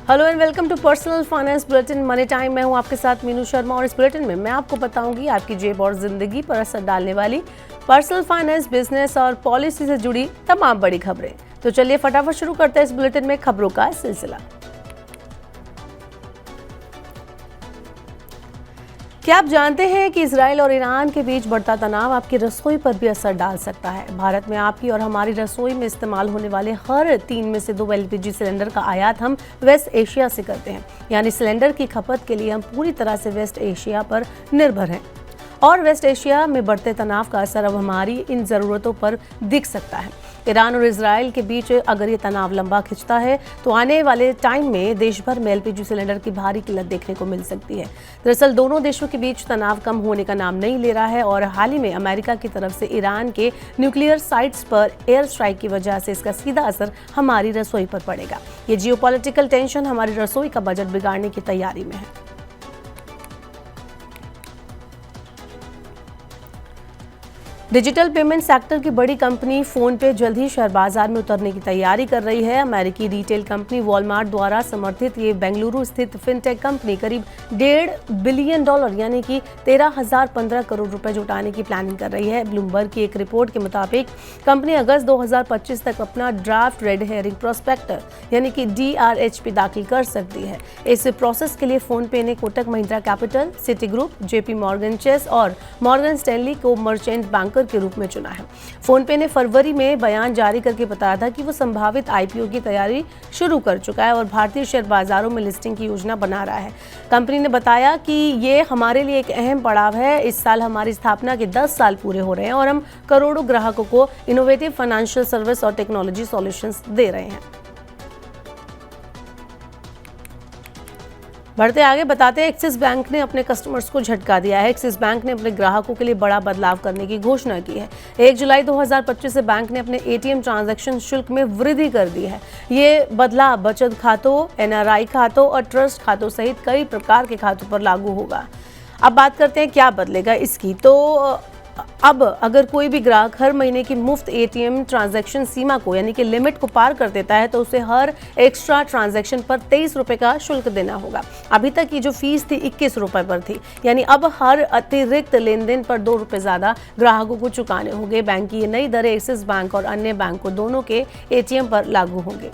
Hello and welcome to personal finance bulletin money time. मैं हूं आपके साथ मीनू शर्मा और इस बुलेटिन में मैं आपको बताऊंगी आपकी जेब और जिंदगी पर असर डालने वाली पर्सनल फाइनेंस, बिजनेस और पॉलिसी से जुड़ी तमाम बड़ी खबरें। तो चलिए फटाफट शुरू करते हैं इस बुलेटिन में खबरों का सिलसिला। क्या आप जानते हैं कि इजराइल और ईरान के बीच बढ़ता तनाव आपकी रसोई पर भी असर डाल सकता है। भारत में आपकी और हमारी रसोई में इस्तेमाल होने वाले हर 3 में से 2 एलपीजी सिलेंडर का आयात हम वेस्ट एशिया से करते हैं। यानी सिलेंडर की खपत के लिए हम पूरी तरह से वेस्ट एशिया पर निर्भर हैं और वेस्ट एशिया में बढ़ते तनाव का असर अब हमारी इन ज़रूरतों पर दिख सकता है। ईरान और इजराइल के बीच अगर ये तनाव लंबा खिंचता है तो आने वाले टाइम में देश भर में एलपीजी सिलेंडर की भारी किल्लत देखने को मिल सकती है। दरअसल दोनों देशों के बीच तनाव कम होने का नाम नहीं ले रहा है और हाल ही में अमेरिका की तरफ से ईरान के न्यूक्लियर साइट्स पर एयर स्ट्राइक की वजह से इसका सीधा असर हमारी रसोई पर पड़ेगा। ये जियोपॉलिटिकल टेंशन हमारी रसोई का बजट बिगाड़ने की तैयारी में है। डिजिटल पेमेंट सेक्टर की बड़ी कंपनी फोन पे जल्द ही शेयर बाजार में उतरने की तैयारी कर रही है। अमेरिकी रिटेल कंपनी वॉलमार्ट द्वारा समर्थित ये बेंगलुरु स्थित फिनटेक कंपनी करीब $1.5 बिलियन यानी कि 13,015 करोड़ रुपए जुटाने की प्लानिंग कर रही है। ब्लूमबर्ग की एक रिपोर्ट के मुताबिक कंपनी अगस्त 2025 तक अपना ड्राफ्ट रेड हेयरिंग प्रोस्पेक्टर यानी कि DRHP दाखिल कर सकती है। इस प्रोसेस के लिए फोन पे ने Kotak Mahindra capital, city group, JP Morgan Chase और मॉर्गन स्टैनली को मर्चेंट बैंक के रूप में चुना है। फोन पे ने फरवरी में बयान जारी करके बताया था कि वो संभावित IPO की तैयारी शुरू कर चुका है और भारतीय शेयर बाजारों में लिस्टिंग की योजना बना रहा है। कंपनी ने बताया कि ये हमारे लिए एक अहम पड़ाव है। इस साल हमारी स्थापना के 10 साल पूरे हो रहे हैं और हम करोड़ों ग्राहकों को इनोवेटिव फाइनेंशियल सर्विस और टेक्नोलॉजी सॉल्यूशंस दे रहे हैं। बढ़ते आगे बताते हैं, एक्सिस बैंक ने अपने कस्टमर्स को झटका दिया है। एक्सिस बैंक ने अपने ग्राहकों के लिए बड़ा बदलाव करने की घोषणा की है। 1 जुलाई 2025 से बैंक ने अपने ATM ट्रांजैक्शन शुल्क में वृद्धि कर दी है। ये बदलाव बचत खातों, NRI खातों और ट्रस्ट खातों सहित कई प्रकार के खातों पर लागू होगा। अब बात करते हैं क्या बदलेगा इसकी। तो अब अगर कोई भी ग्राहक हर महीने की मुफ्त ATM ट्रांजैक्शन सीमा को यानी कि लिमिट को पार कर देता है तो उसे हर एक्स्ट्रा ट्रांजैक्शन पर 23 रुपए का शुल्क देना होगा। अभी तक की जो फीस थी 21 रुपए पर थी, यानी अब हर अतिरिक्त लेन देन पर 2 रुपए ज्यादा ग्राहकों को चुकाने होंगे। बैंक की ये नई दरें एक्सिस बैंक और अन्य बैंकों दोनों के ATM पर लागू होंगे।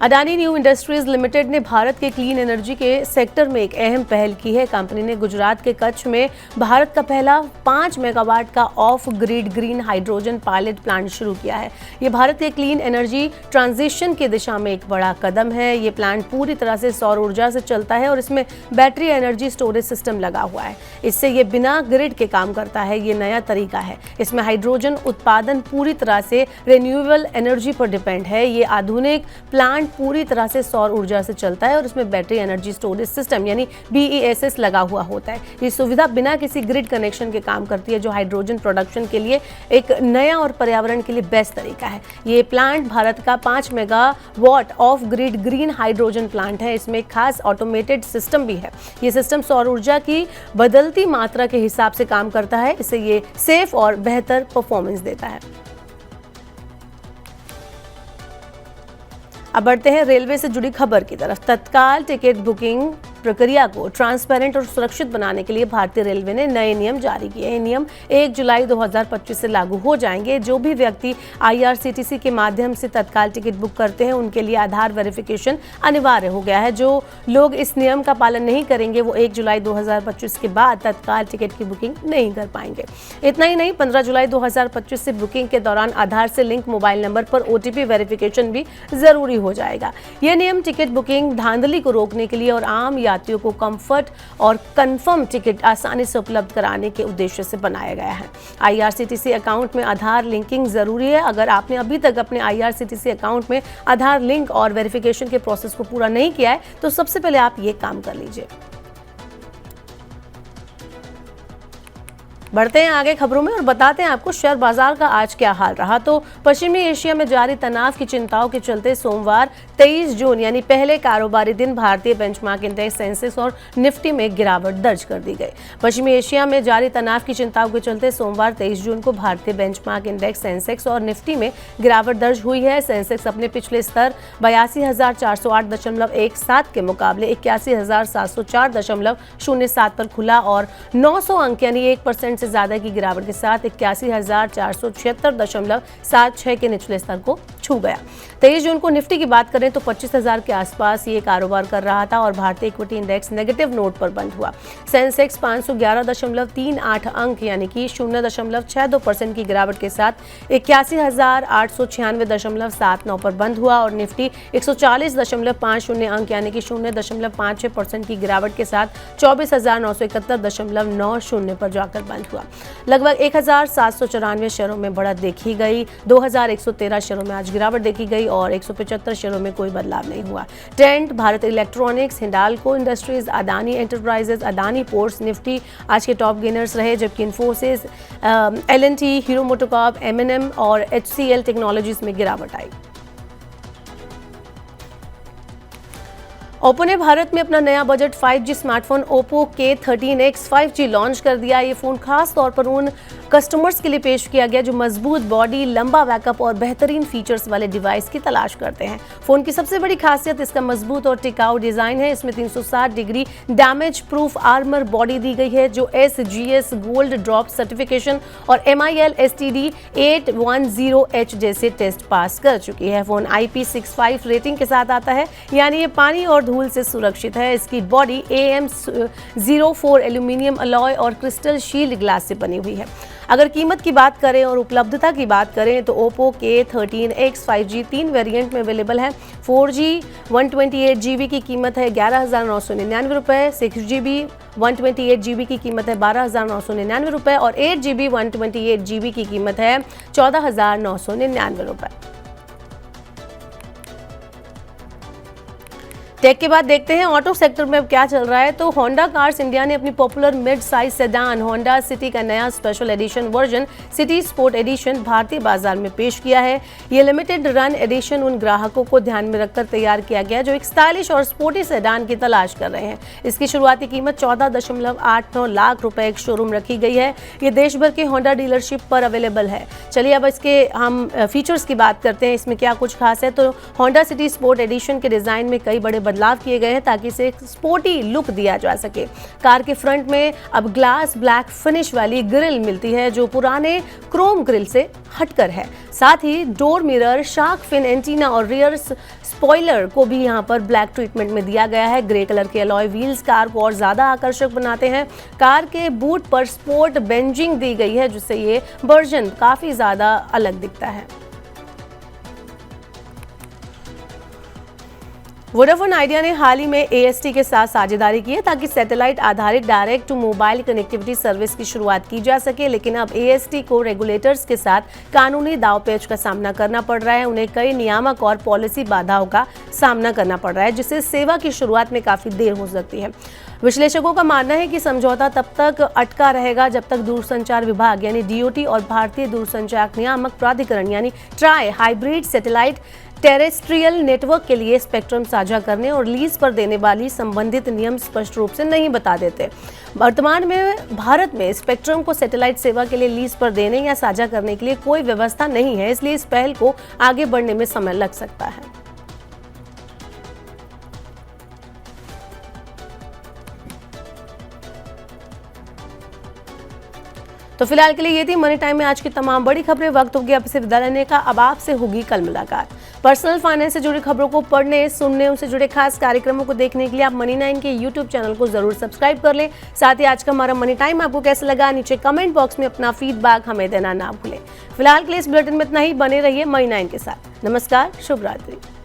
अडानी न्यू इंडस्ट्रीज लिमिटेड ने भारत के क्लीन एनर्जी के सेक्टर में एक अहम पहल की है। कंपनी ने गुजरात के कच्छ में भारत का पहला 5 मेगावाट का of grid green hydrogen pilot plant शुरू किया है। ये भारत के क्लीन एनर्जी ट्रांजिशन की दिशा में एक बड़ा कदम है। ये प्लांट पूरी तरह से सौर ऊर्जा से चलता है और इसमें बैटरी एनर्जी स्टोरेज सिस्टम लगा हुआ है। इससे ये बिना ग्रिड के काम करता है। ये नया तरीका है। इसमें हाइड्रोजन उत्पादन पूरी तरह से रिन्यूएबल एनर्जी पर डिपेंड है। ये आधुनिक प्लांट पूरी तरह से सौर ऊर्जा से चलता है और इसमें बैटरी एनर्जी स्टोरेज सिस्टम यानी BESS लगा हुआ होता है। ये सुविधा बिना किसी ग्रिड कनेक्शन के काम करती है, जो हाइड्रोजन प्रोडक्शन के लिए एक नया और पर्यावरण के लिए बेस्ट तरीका है। ये प्लांट भारत का 5 megawatt of grid green hydrogen plant है। इसमें एक खास ऑटोमेटेड सिस्टम भी है। ये सिस्टम सौर ऊर्जा की बदलती मात्रा के हिसाब से काम करता है। इससे ये सेफ और बेहतर परफॉर्मेंस देता है। अब बढ़ते हैं रेलवे से जुड़ी खबर की तरफ। तत्काल टिकट बुकिंग प्रक्रिया को ट्रांसपेरेंट और सुरक्षित बनाने के लिए भारतीय रेलवे ने नए नियम जारी किए हैं। नियम 1 जुलाई 2025 से लागू हो जाएंगे। जो भी व्यक्ति IRCTC के माध्यम से तत्काल टिकट बुक करते हैं उनके लिए आधार वेरिफिकेशन अनिवार्य हो गया है। जो लोग इस नियम का पालन नहीं करेंगे वो 1 जुलाई 2025 के बाद तत्काल टिकट की बुकिंग नहीं कर पाएंगे। इतना ही नहीं, 15 जुलाई 2025 से बुकिंग के दौरान आधार से लिंक मोबाइल नंबर पर OTP वेरिफिकेशन भी जरूरी हो जाएगा। यह नियम टिकट बुकिंग धांधली को रोकने के लिए और आम यात्रियों को कंफर्ट और कंफर्म टिकट आसानी से उपलब्ध कराने के उद्देश्य से बनाया गया है। IRCTC अकाउंट में आधार लिंकिंग जरूरी है। अगर आपने अभी तक अपने IRCTC अकाउंट में आधार लिंक और वेरिफिकेशन के प्रोसेस को पूरा नहीं किया है तो सबसे पहले आप ये काम कर लीजिए। बढ़ते हैं आगे खबरों में और बताते हैं आपको शेयर बाजार का आज क्या हाल रहा। तो पश्चिमी एशिया में जारी तनाव की चिंताओं के चलते सोमवार 23 जून यानी पहले कारोबारी दिन भारतीय बेंचमार्क इंडेक्स सेंसेक्स और निफ्टी में गिरावट दर्ज कर दी गई। पश्चिमी एशिया में जारी तनाव की चिंताओं के चलते सोमवार 23 जून को भारतीय बेंचमार्क इंडेक्स सेंसेक्स और निफ्टी में गिरावट दर्ज हुई है। सेंसेक्स अपने पिछले स्तर 82,408.17 के मुकाबले 81,704.07 पर खुला और 900 अंक यानी 1% से ज्यादा की गिरावट के साथ 81,476.76 के निचले स्तर को छू गया। 23 जून को निफ्टी की बात करें तो 25,000 के आसपास ये कारोबार कर रहा था और भारतीय इक्विटी इंडेक्स नेगेटिव नोट पर बंद हुआ। सेंसेक्स 511.38 अंक यानी कि 0.62% की गिरावट के साथ 81,896.79 पर बंद हुआ और निफ्टी 140.50 अंक यानी कि 0.56% की गिरावट के साथ 24,971.90 पर जाकर बंद हुआ। लगभग 1,794 शेयरों में बढ़त देखी गई। 2,113 शेयरों में आज गिरावट देखी गई और 175 शेयरों में कोई बदलाव नहीं हुआ। Trend, Bharat electronics, Hindalco industries, Adani enterprises, Adani ports, Nifty आज के टॉप गेनर्स रहे, जबकि Infosys, L&T, hero MotoCorp, M&M और HCL टेक्नोलॉजीज में गिरावट आई। ओप्पो ने भारत में अपना नया budget 5G smartphone Oppo K13X 5G launch कर दिया। ये फोन खास तौर पर उन कस्टमर्स के लिए पेश किया गया जो मजबूत बॉडी, लंबा बैकअप और बेहतरीन फीचर्स वाले डिवाइस की तलाश करते हैं। फोन की सबसे बड़ी खासियत इसका मजबूत और टिकाऊ डिजाइन है। इसमें 360 degree damage proof armour body दी गई है जो SGS गोल्ड ड्रॉप सर्टिफिकेशन और MIL STD 810H जैसे टेस्ट पास कर चुकी है। फोन IP65 रेटिंग के साथ आता है यानी ये पानी और धूल से सुरक्षित है। इसकी बॉडी AM04 एल्यूमिनियम अलॉय और क्रिस्टल शील्ड ग्लास से बनी हुई है। अगर कीमत की बात करें और उपलब्धता की बात करें तो ओप्पो K13X 5G 3 वेरिएंट में अवेलेबल है। 4G 128GB की कीमत है 11,999 रुपये, 6GB 128GB की कीमत है 12,999 रुपये और 8GB 128GB की कीमत है 14,999 रुपये। टेक के बाद देखते हैं ऑटो सेक्टर में अब क्या चल रहा है। तो होंडा कार्स इंडिया ने अपनी popular mid size sedan Honda city का नया special edition version city sport addition भारतीय बाजार में पेश किया है। ये लिमिटेड रन एडिशन उन ग्राहकों को ध्यान में रखकर तैयार किया गया जो एक स्टाइलिश और स्पोर्टी सेडान की तलाश कर रहे हैं। इसकी शुरुआती कीमत 14.89 लाख रुपए एक शोरूम रखी गई है। ये देश भर के होंडा डीलरशिप पर अवेलेबल है। चलिए अब इसके हम फीचर्स की बात करते हैं, इसमें क्या कुछ खास है। तो होंडा सिटी स्पोर्ट एडिशन के डिजाइन में कई बड़े बदलाव किए गए हैं ताकि इसे एक स्पोर्टी लुक दिया जा सके। कार के फ्रंट में अब ग्लास ब्लैक फिनिश वाली ग्रिल मिलती है जो पुराने क्रोम ग्रिल से हटकर है। साथ ही door mirror, shark fin antenna और रियर स्पॉइलर को भी यहां पर ब्लैक ट्रीटमेंट में दिया गया है। ग्रे कलर के अलॉय व्हील्स कार को और ज्यादा आकर्षक बनाते हैं। कार के बूट पर स्पोर्ट बेंजिंग दी गई है जिससे ये वर्जन काफी ज्यादा अलग दिखता है। वोडाफोन आइडिया ने हाल ही में AST के साथ साझेदारी की है ताकि सैटेलाइट आधारित direct to mobile connectivity service की शुरुआत की जा सके, लेकिन अब AST को रेगुलेटर्स के साथ कानूनी दांवपेच का सामना करना पड़ रहा है। उन्हें कई नियामक और पॉलिसी बाधाओं का सामना करना पड़ रहा है जिससे सेवा की शुरुआत में काफी देर हो सकती है। विश्लेषकों का मानना है कि समझौता तब तक अटका रहेगा जब तक दूरसंचार विभाग यानी DOT और भारतीय दूरसंचार नियामक प्राधिकरण यानी try hybrid satellite terrestrial network के लिए स्पेक्ट्रम साझा करने और लीज पर देने वाली संबंधित नियम स्पष्ट रूप से नहीं बता देते। वर्तमान में भारत में स्पेक्ट्रम को सैटेलाइट सेवा के लिए लीज पर देने या साझा करने के लिए कोई व्यवस्था नहीं है, इसलिए इस पहल को आगे बढ़ने में समय लग सकता है। तो फिलहाल के लिए ये थी मनी टाइम में आज की तमाम बड़ी खबरें। वक्त हो गया अब से विदा लेने का। अब आपसे होगी कल मुलाकात। पर्सनल फाइनेंस से जुड़ी खबरों को पढ़ने, सुनने, उनसे जुड़े खास कार्यक्रमों को देखने के लिए आप मनी 9 के YouTube चैनल को जरूर सब्सक्राइब कर लें। साथ ही आज का हमारा मनी टाइम आपको कैसा लगा नीचे कमेंट बॉक्स में अपना फीडबैक हमें देना ना भूलें। फिलहाल के लिए इस बुलेटिन में इतना ही। बने रहिए मनी 9 के साथ। नमस्कार, शुभ रात्रि।